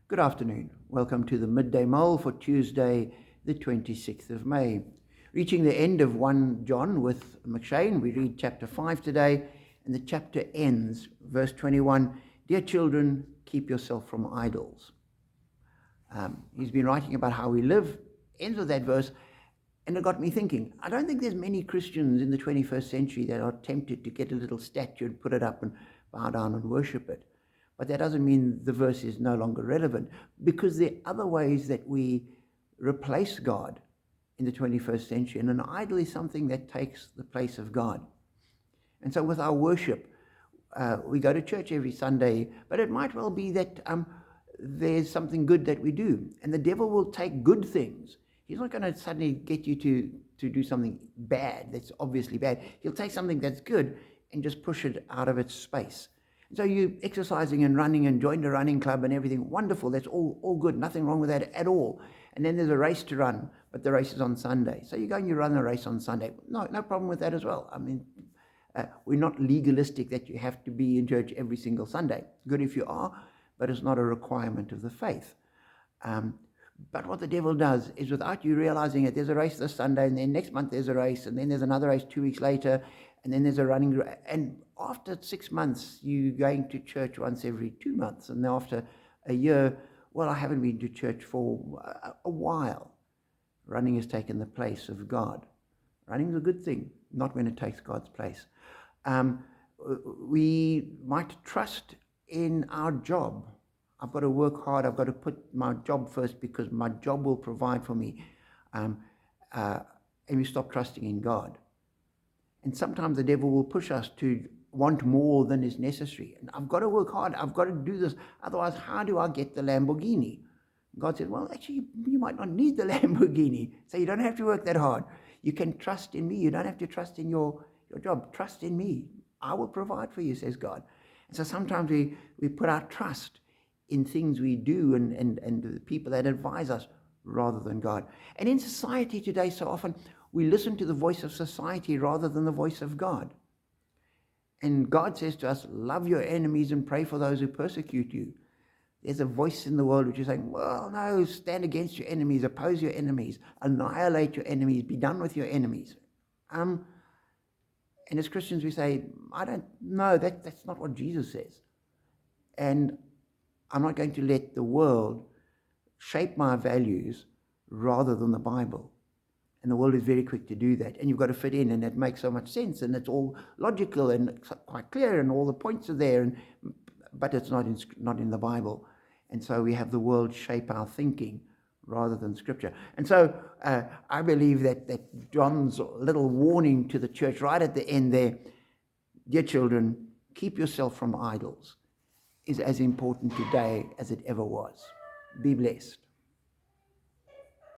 Good afternoon. Welcome to the Midday Mull for Tuesday, the 26th of May. Reaching the end of 1 John with McShane, we read chapter 5 today, and the chapter ends, verse 21, "Dear children, keep yourself from idols." He's been writing about how we live, ends with that verse, and it got me thinking, I don't think there's many Christians in the 21st century that are tempted to get a little statue and put it up and bow down and worship it. But that doesn't mean the verse is no longer relevant, because there are other ways that we replace God in the 21st century, and an idol is something that takes the place of God. And so with our worship, we go to church every Sunday, but it might well be that there's something good that we do, and the devil will take good things. He's not going to suddenly get you to do something bad that's obviously bad. He'll take something that's good and just push it out of its space. So you're exercising and running and joined a running club and everything, wonderful, that's all good, nothing wrong with that at all. And then there's a race to run, but the race is on Sunday. So you go and you run the race on Sunday. No problem with that as well. I mean, we're not legalistic that you have to be in church every single Sunday. Good if you are, but it's not a requirement of the faith. But what the devil does is, without you realizing it, there's a race this Sunday, and then next month there's a race, and then there's another race 2 weeks later, and then there's a running, and after 6 months, you're going to church once every 2 months, and then after a year, well, I haven't been to church for a while. Running has taken the place of God. Running is a good thing, not when it takes God's place. We might trust in our job. I've got to work hard. I've got to put my job first because my job will provide for me. And we stop trusting in God. And sometimes the devil will push us to want more than is necessary. And I've got to work hard. I've got to do this. Otherwise, how do I get the Lamborghini? God said, well, actually, you might not need the Lamborghini. So you don't have to work that hard. You can trust in me. You don't have to trust in your job. Trust in me. I will provide for you, says God. And so sometimes we put our trust in things we do and the people that advise us rather than God. And in society today, so often we listen to the voice of society rather than the voice of God. And God says to us, love your enemies and pray for those who persecute you. There's a voice in the world which is saying, well, no, stand against your enemies, oppose your enemies, annihilate your enemies, be done with your enemies. And as Christians we say, I don't know, that's not what Jesus says. And I'm not going to let the world shape my values rather than the Bible. And the world is very quick to do that. And you've got to fit in, and it makes so much sense, and it's all logical and quite clear, and all the points are there, but it's not in the Bible. And so we have the world shape our thinking rather than Scripture. And so I believe that John's little warning to the church right at the end there, dear children, keep yourself from idols, is as important today as it ever was. Be blessed.